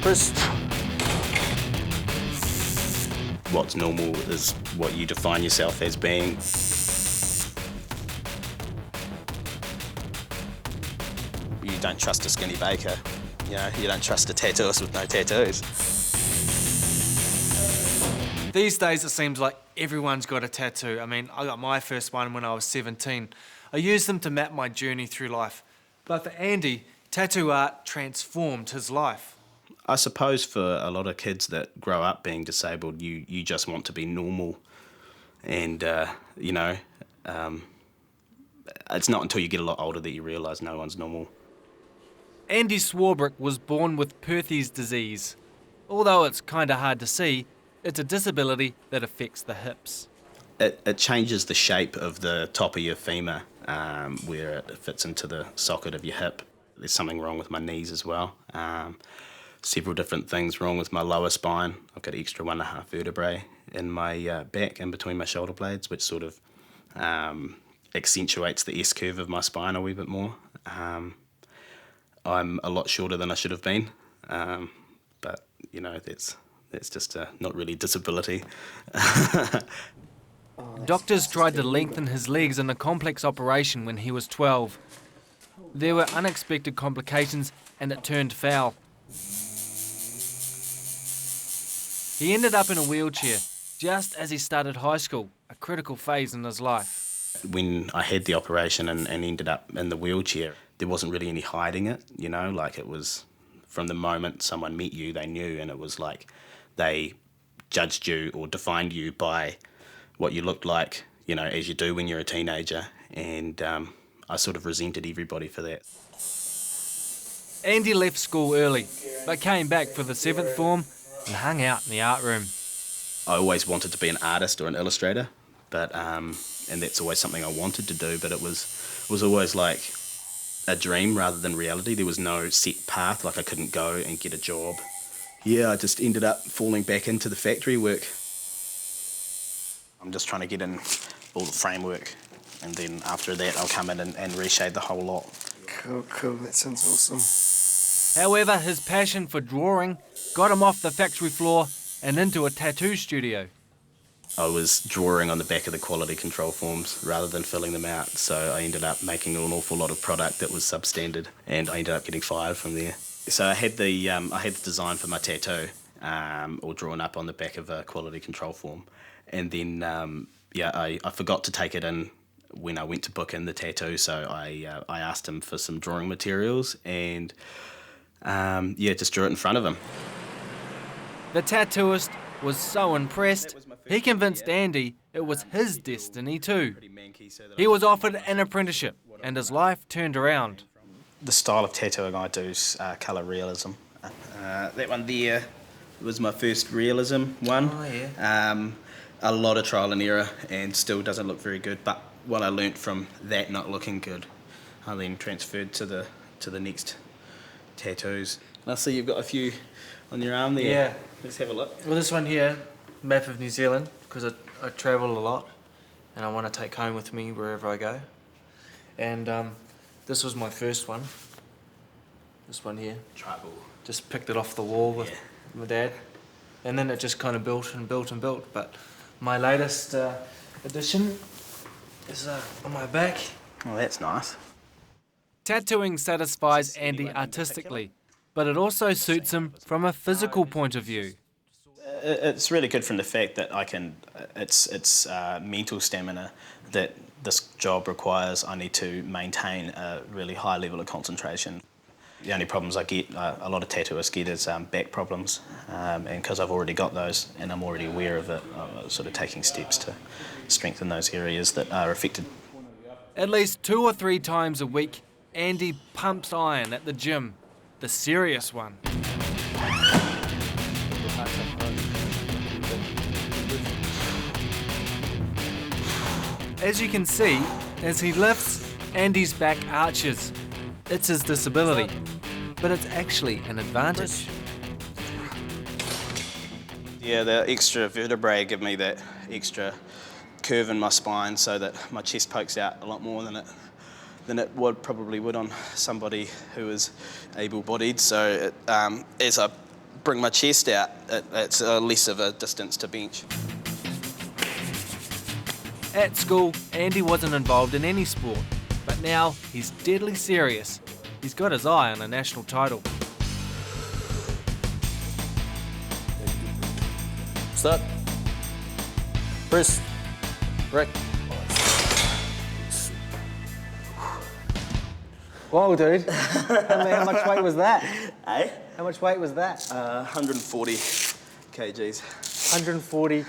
Chris. What's normal is what you define yourself as being. You don't trust a skinny baker. You know, you don't trust a tattooist with no tattoos. These days it seems like everyone's got a tattoo. I mean, I got my first one when I was 17. I used them to map my journey through life. But for Andy, tattoo art transformed his life. I suppose for a lot of kids that grow up being disabled, you just want to be normal. And, you know, it's not until you get a lot older that you realise no one's normal. Andy Swarbricks was born with Perthes disease. Although it's kind of hard to see, it's a disability that affects the hips. It changes the shape of the top of your femur, where it fits into the socket of your hip. There's something wrong with my knees as well. Several different things wrong with my lower spine. I've got extra 1.5 vertebrae in my back and between my shoulder blades, which sort of accentuates the S-curve of my spine a wee bit more. I'm a lot shorter than I should have been, but you know, that's just not really disability. Doctors tried to lengthen his legs in a complex operation when he was 12. There were unexpected complications and it turned foul. He ended up in a wheelchair just as he started high school, a critical phase in his life. When I had the operation and ended up in the wheelchair, there wasn't really any hiding it, you know, like it was from the moment someone met you, they knew, and it was like they judged you or defined you by what you looked like, you know, as you do when you're a teenager, and I sort of resented everybody for that. Andy left school early, but came back for the 7th form and hung out in the art room. I always wanted to be an artist or an illustrator, but and that's always something I wanted to do, but it was always like a dream rather than reality. There was no set path, like I couldn't go and get a job. Yeah, I just ended up falling back into the factory work. I'm just trying to get in all the framework, and then after that I'll come in and reshade the whole lot. Cool, that sounds awesome. However, his passion for drawing got him off the factory floor and into a tattoo studio. I was drawing on the back of the quality control forms rather than filling them out, so I ended up making an awful lot of product that was substandard, and I ended up getting fired from there. So I had the design for my tattoo, all drawn up on the back of a quality control form, and then I forgot to take it in when I went to book in the tattoo, so I asked him for some drawing materials, and just drew it in front of him. The tattooist was so impressed, he convinced Andy it was his destiny too. He was offered an apprenticeship and his life turned around. The style of tattooing I do is colour realism. That one there was my first realism one. Oh, yeah. A lot of trial and error and still doesn't look very good, but what I learnt from that not looking good, I then transferred to the next tattoos. And I see you've got a few on your arm there. Yeah. Let's have a look. Well, this one here, map of New Zealand, because I travel a lot and I want to take home with me wherever I go. And this was my first one. This one here. Tribal. Just picked it off the wall with my dad. And then it just kind of built and built and built. But my latest addition is on my back. Oh, that's nice. Tattooing satisfies Andy artistically, but it also suits him from a physical point of view. It's really good from the fact that it's mental stamina that this job requires. I need to maintain a really high level of concentration. The only problems I get, a lot of tattooists get, is back problems, and because I've already got those and I'm already aware of it, I'm sort of taking steps to strengthen those areas that are affected. At least 2 or 3 times a week, Andy pumps iron at the gym, the serious one. As you can see, as he lifts, Andy's back arches. It's his disability, but it's actually an advantage. Yeah, the extra vertebrae give me that extra curve in my spine so that my chest pokes out a lot more than it probably would on somebody who is able-bodied. So as I bring my chest out, it's less of a distance to bench. At school, Andy wasn't involved in any sport, but now he's deadly serious. He's got his eye on a national title. Start. Press. Break. Whoa, dude. How much weight was that? Eh? How much weight was that? 140 kgs. 140 Kilos,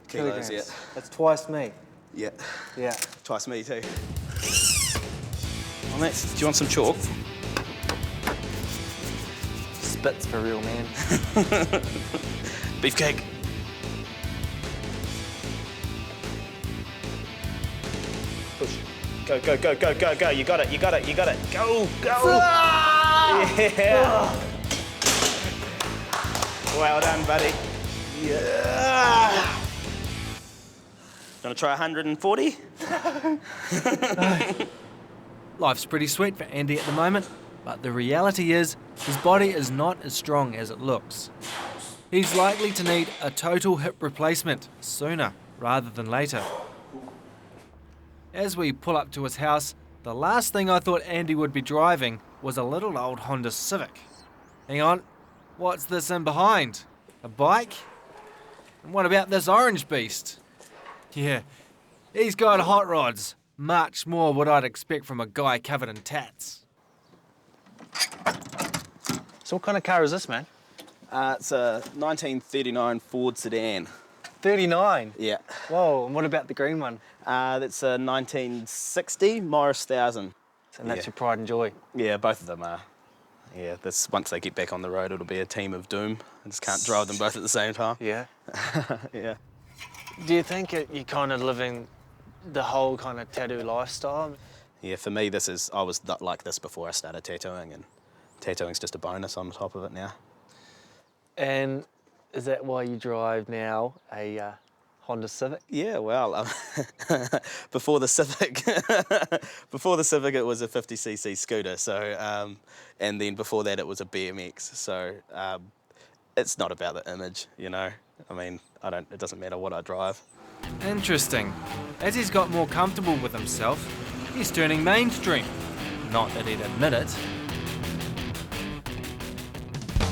kilograms. yeah. That's twice me. Yeah. Yeah. Twice me too. Oh, mate, do you want some chalk? Spits for real, man. Beefcake. Push. Go, go, go, go, go, go. You got it, you got it, you got it. Go, go. Yeah. Well done, buddy. Yeah. Gonna try 140? Life's pretty sweet for Andy at the moment, but the reality is his body is not as strong as it looks. He's likely to need a total hip replacement sooner rather than later. As we pull up to his house, the last thing I thought Andy would be driving was a little old Honda Civic. Hang on, what's this in behind? A bike? And what about this orange beast? Yeah, he's got hot rods. Much more what I'd expect from a guy covered in tats. So what kind of car is this, man? It's a 1939 Ford sedan. 39? Yeah. Whoa, and what about the green one? That's a 1960 Morris 1000. And that's Yeah. your pride and joy. Yeah, both of them are. Yeah, once they get back on the road, it'll be a team of doom. I just can't drive them both at the same time. Yeah. Yeah. Do you think you're kind of living the whole kind of tattoo lifestyle? Yeah, for me, I was like this before I started tattooing, and tattooing's just a bonus on top of it now. And is that why you drive now a Honda Civic? Yeah, well, before the Civic, it was a 50cc scooter. So, and then before that, it was a BMX. So, it's not about the image, you know. I mean, it doesn't matter what I drive. Interesting. As he's got more comfortable with himself, he's turning mainstream. Not that he'd admit it.